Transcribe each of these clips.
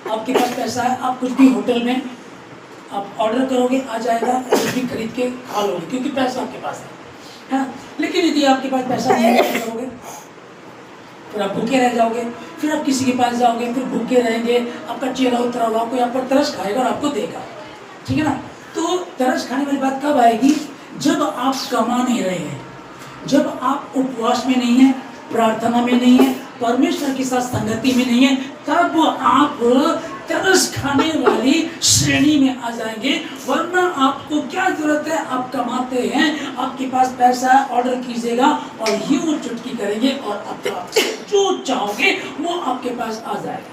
आपके पास पैसा है, आप कुछ भी होटल में आप ऑर्डर करोगे, आ जाएगा, कुछ भी खरीद के खा लोगे क्योंकि पैसा आपके पास है ना। लेकिन यदि आपके पास पैसा नहीं है क्या करोगे? फिर आप भूखे रह जाओगे, फिर आप किसी के पास जाओगे, फिर भूखे रहेंगे, आपका चेहरा उतरा हुआ, कोई आप पर तरस खाएगा और आपको देगा, ठीक है ना। तो तरस खाने वाली बात कब आएगी? जब आप कमा नहीं रहे हैं, जब आप उपवास में नहीं है, प्रार्थना में नहीं है, परमेश्वर के साथ संगति में नहीं है, तब आप तरस खाने वाली श्रेणी में आ जाएंगे। वरना आपको क्या जरूरत है? आप कमाते हैं, आपके पास पैसा है, ऑर्डर कीजिएगा और यूं चुटकी करेंगे और आप जो चाहोगे वो आपके पास आ जाएगा।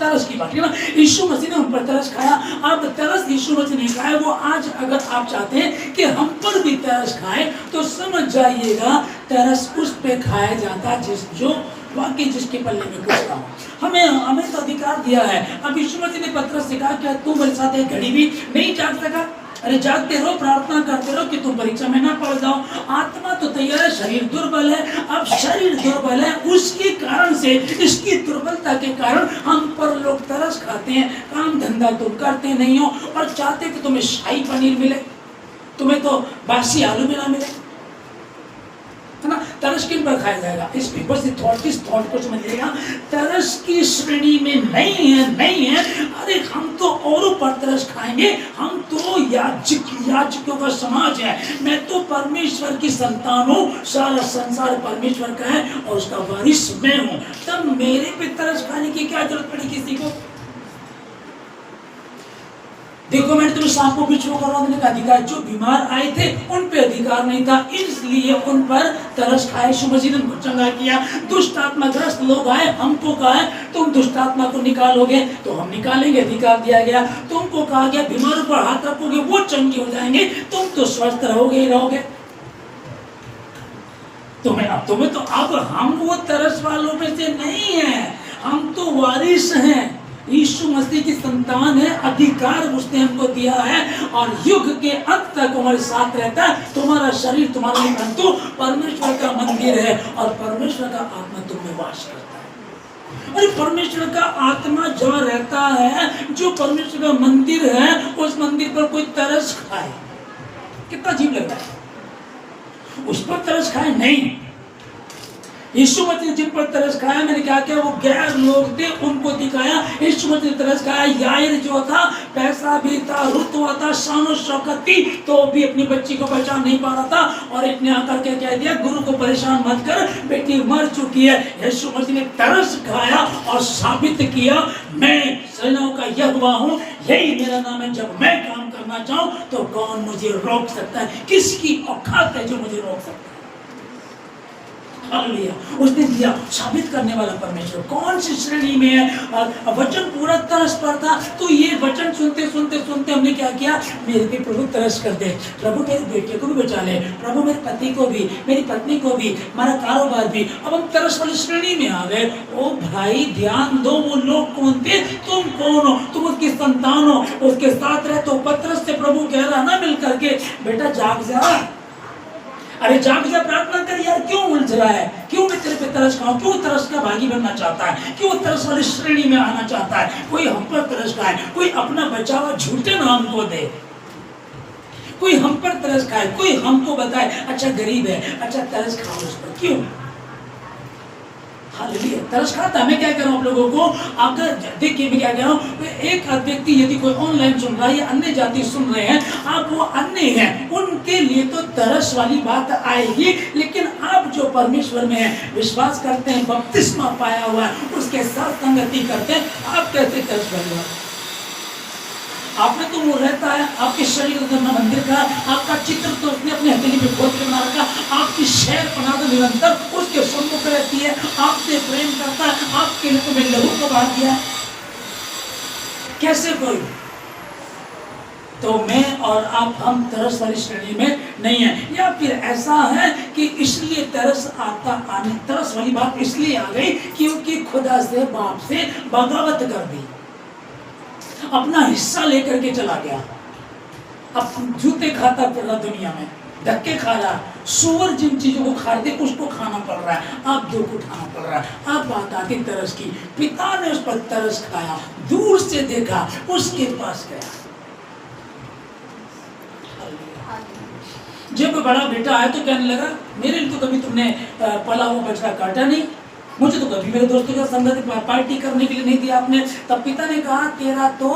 तरस की बात है ना, यीशु मसीह ने उन पर तरस खाया। अब तरस यीशु मसीह ने खाया, वो आज अगर आप चाहते हैं कि हम पर भी तरस खाए तो समझ जाइएगा तरस उस पे खाया जाता जो वाकई जिसके पल्ले में कुछ ना हो। हमें तो अधिकार दिया है। अब यीशु मसीह ने पतरस से कहा, क्या तू मेरे साथ एक घड़ी भी नहीं जाग सका? अरे जागते रहो, प्रार्थना करते रहो कि तुम परीक्षा में ना पड़ जाओ। आत्मा तो तैयार है, शरीर दुर्बल है। अब शरीर दुर्बल है, उसके कारण से, इसकी दुर्बलता के कारण हम पर लोग तरस खाते हैं। काम धंधा तुम करते नहीं हो और चाहते कि तुम्हें शाही पनीर मिले, तुम्हें तो बासी आलू मिला मिले, है ना। तरस किन पर खाया जाएगा? इस बस इस थॉट को समझिएगा। तरस की श्रेणी में नहीं है। अरे हम तो औरों पर तरस खाएंगे, हम तो याजकों का समाज है, मैं तो परमेश्वर की संतान हूँ, सारा संसार परमेश्वर का है और उसका वारिस मैं हूँ। तब मेरे पे तरस खाने की क्या जरूरत पड़ी किसी को? देखो मैंने तुम्हें सांपों बिच्छुओं का रोकने का अधिकार, जो बीमार आए थे उन पे अधिकार नहीं था, इसलिए उन पर तरस खाए। यीशु मसीह ने उनको चंगा किया। दुष्ट आत्मा ग्रस्त लोग आए, हमको कहा है तुम दुष्ट आत्मा को निकालोगे, तो हम निकालेंगे, अधिकार दिया गया। तुमको कहा गया बीमारों पर हाथ रखोगे वो चंगे हो जाएंगे, तुम तो स्वस्थ रहोगे ही रहोगे। तुम्हें तो अब हम वो तरस वालों में से नहीं है, हम तो वारिस हैं, यीशु मसीह की संतान है, अधिकार उसने हमको दिया है और युग के अंत तक हमारे साथ रहता है। तुम्हारा शरीर तुम्हारा नहीं परंतु परमेश्वर का मंदिर है और परमेश्वर का आत्मा तुम में वास करता है। और परमेश्वर का आत्मा जहाँ रहता है, जो परमेश्वर का मंदिर है, उस मंदिर पर कोई तरस खाए, कितना अजीब लग रहा है, उस पर तरस खाए नहीं। यीशु मसीह जिन पर तरस खाया, मैंने क्या किया, वो गैर लोग थे उनको दिखाया। यीशु मसीह तरस खाया। याईर जो था, पैसा भी था, रुतबा था, शान शौकत थी, तो भी अपनी बच्ची को पहचान नहीं पा रहा था और एक ने आकर के कह दिया, गुरु को परेशान मत कर, बेटी मर चुकी है। यीशु मसीह ने तरस खाया और साबित किया, मैं सेनाओं का यहोवा हूँ, यही मेरा नाम है, जब मैं काम करना चाहूँ तो कौन मुझे रोक सकता है? किसकी औकात है जो मुझे रोक सकता है? हालेलुया। उसने दिया, साबित करने वाला परमेश्वर कौन सी श्रेणी में है। वचन पूरा तरस पर था, तो ये वचन सुनते सुनते सुनते हमने क्या किया, मेरे पे प्रभु तरस कर दे, प्रभु मेरे बेटे को भी बचा ले, प्रभु मेरे पति को भी, मेरी पत्नी को भी, हमारा कारोबार भी। अब हम तरस वाली श्रेणी में आ गए। ओ भाई ध्यान दो, वो लोग कौन थे, तुम कौन हो? तुम उसकी संतान हो, उसके साथ रहे। तो पतरस से प्रभु कह रहा ना मिल करके, बेटा जाग जा, अरे जाग जा, प्रार्थना कर यार, क्यों उलझ रहा है? क्यों मैं तेरे पे तरस खाऊं? क्यों तरस का भागी बनना चाहता है? क्यों तरस वाली श्रेणी में आना चाहता है? कोई हम पर तरस खाए, कोई अपना बचा हुआ झूठे नाम को दे, कोई हम पर तरस खाए, कोई हमको बताए अच्छा गरीब है, अच्छा तरस खाओ उस पर, क्यों? हालेलुया। तरस खाता। मैं क्या कह रहा हूँ आप लोगों को, अगर देखिए मैं क्या कह रहा हूँ, एक व्यक्ति यदि कोई ऑनलाइन सुन रहा है या अन्य जाति सुन रहे हैं, आप वो अन्य हैं, उनके लिए तो तरस वाली बात आएगी। लेकिन आप जो परमेश्वर में है, विश्वास करते हैं, बपतिस्मा पाया हुआ है, उसके साथ संगति करते हैं, आप कैसे तरस भरे? आप में तो वो रहता है, आपके शरीर का मंदिर का, आपका चित्र तो उसने अपनी हथेली पे खोद के बना रखा, आपकी शहर बना दो निरंतर उसके सम्मुख रहती है, आपसे प्रेम करता है, आपके लिए तुम्हें लहू को बहा दिया। कैसे कोई? तो मैं और आप, हम तरस वाली श्रेणी में नहीं है। या फिर ऐसा है कि इसलिए तरस वाली बात इसलिए आ गई क्योंकि खुदा से, बाप से बगावत कर दी, अपना हिस्सा लेकर के चला गया, अब जूते खाता फिर रहा दुनिया में, धक्के खा रहा, सूअर जिन चीजों को खाते उसको खाना पड़ रहा है, आप दो को उठाना पड़ रहा है। अब बात आती तरस की। पिता ने उस पर तरस खाया, दूर से देखा, उसके पास गया। जब बड़ा बेटा आया तो कहने लगा, मेरे लिए तो कभी तुमने पला हुआ बछड़ा काटा नहीं, मुझे तो कभी मेरे दोस्तों के संगत पार्टी करने के लिए नहीं दिया आपने। तब पिता ने कहा, तेरा तो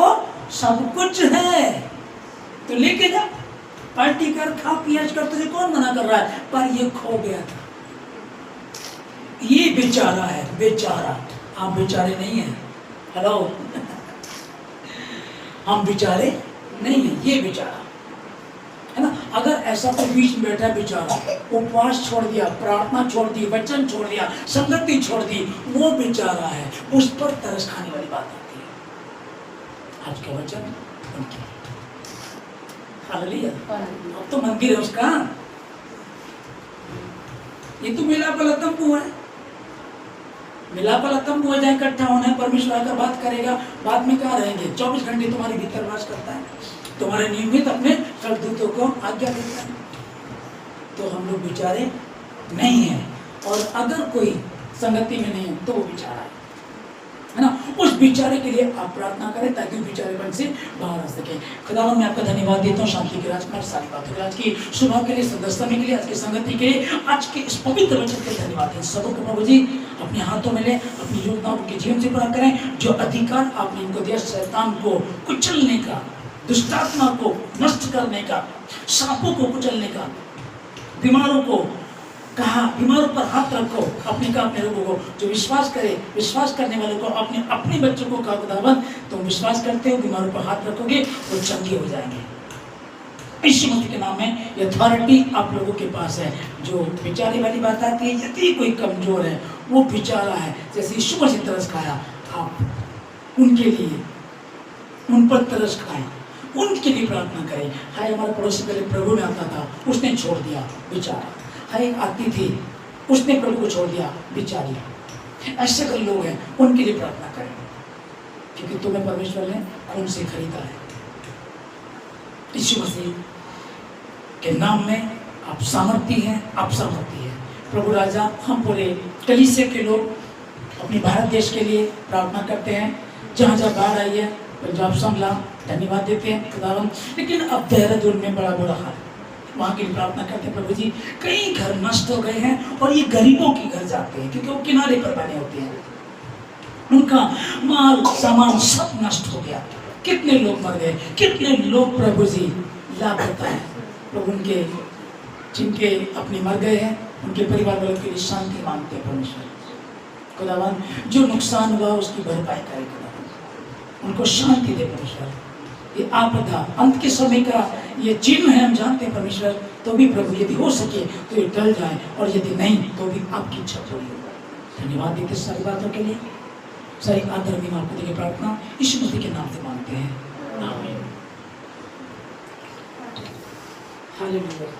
सब कुछ है, तो लेके जा, पार्टी कर, खा पिया कर, तुझे कौन मना कर रहा है। पर ये खो गया था। ये बेचारा है, बेचारा। आप बेचारे नहीं हैं। हेलो हम बेचारे नहीं हैं, ये बेचारा है ना। अगर ऐसा कोई बीच में बैठा है बेचारा, उपवास छोड़ दिया, प्रार्थना छोड़ दी, वचन छोड़ दिया, संगति छोड़ दी, वो बेचारा है, उस पर तरस खाने वाली बात आती है। आज का वचन उनकी। हालेलुया। अब तो मंदिर है उसका। ये तो मिलापल तंबू है, मिलापल तंबू है, जहाँ इकट्ठा होना है, परमेश्वर आकर बात करेगा। बाद में कहाँ रहेंगे? 24 घंटे तुम्हारे भीतर वास करता है, तुम्हारे नियमित अपने स्वर्गदूतों को आज्ञा देता है। तो हम लोग बेचारे नहीं हैं, और अगर कोई संगति में नहीं है तो वो बेचारा है ना। उस बेचारे के लिए आप प्रार्थना करें ताकि उस बेचारेपन से बाहर आ सके। खुदावन मैं आपका धन्यवाद देता हूँ शांति के राजकुमार सारी बातों के लिए, आज की सुबह के लिए, सदस्यता के लिए, आज की संगति के लिए, आज के इस पवित्र वचन के लिए धन्यवाद है। सबों को प्रभु जी अपने हाथों में ले, अपनी योजनाओं के जीवन से पूरा करें। जो अधिकार आपने इनको दिया शैतान को कुचलने का, दुष्टात्मा को नष्ट करने का, सांपों को कुचलने का, बीमारों को कहा बीमारों पर हाथ रखो, अपने का अपने लोगों को, जो विश्वास करे, विश्वास करने वालों को, अपने बच्चों को कहा खुदावन तो विश्वास करते हो, बीमारों पर हाथ रखोगे वो चंगे हो जाएंगे। यीशु मसीह के नाम में ये अथॉरिटी आप लोगों के पास है। जो बेचारे वाली बात आती है, यदि कोई कमजोर है, वो बेचारा है, जैसे यीशु मसीह तरस खाया, आप उनके लिए, उन पर तरस खाएं, उनके लिए प्रार्थना करें। हाय हमारा पड़ोसी पहले प्रभु में आता था, उसने छोड़ दिया, बेचारा। हाय आती थी, उसने प्रभु को छोड़ दिया, बेचारी। ऐसे कई लोग हैं, उनके लिए प्रार्थना करें, क्योंकि तुम्हें परमेश्वर ने खून से खरीदा है। यीशु मसीह के नाम में आप सामर्थ्य हैं, आप सामर्थ्य हैं। प्रभु राजा, हम पूरे कलीसिया के लोग अपने भारत देश के लिए प्रार्थना करते हैं। जहाँ जहाँ बाढ़ आई है, पंजाब संभला, धन्यवाद देते हैं खुदावन। लेकिन अब देहरादून में बड़ा बुरा हाल, वहाँ की प्रार्थना करते हैं प्रभु जी। कई घर नष्ट हो गए हैं, और ये गरीबों के घर जाते हैं, क्योंकि वो किनारे पर बने होते हैं। उनका माल सामान सब नष्ट हो गया। कितने लोग मर गए, कितने लोग प्रभु जी लापता है। प्रभु उनके जिनके अपने मर गए हैं, उनके परिवार वालों के लिए शांति मांगते हैं परमेश्वर खुदावन। जो नुकसान हुआ उसकी भरपाई करे खुदावन, उनको शांति दे परमेश्वर। ये आपदा अंत के समय का ये चिन्ह है, हम जानते हैं परमेश्वर। तो भी प्रभु यदि हो सके तो ये टल जाए, और यदि नहीं तो भी आपकी इच्छा पूरी हो। धन्यवाद देते सारी बातों के लिए। सारी आदर भी आपको देके प्रार्थना यीशु मसीह के नाम से मांगते हैं, आमीन। हालेलुया।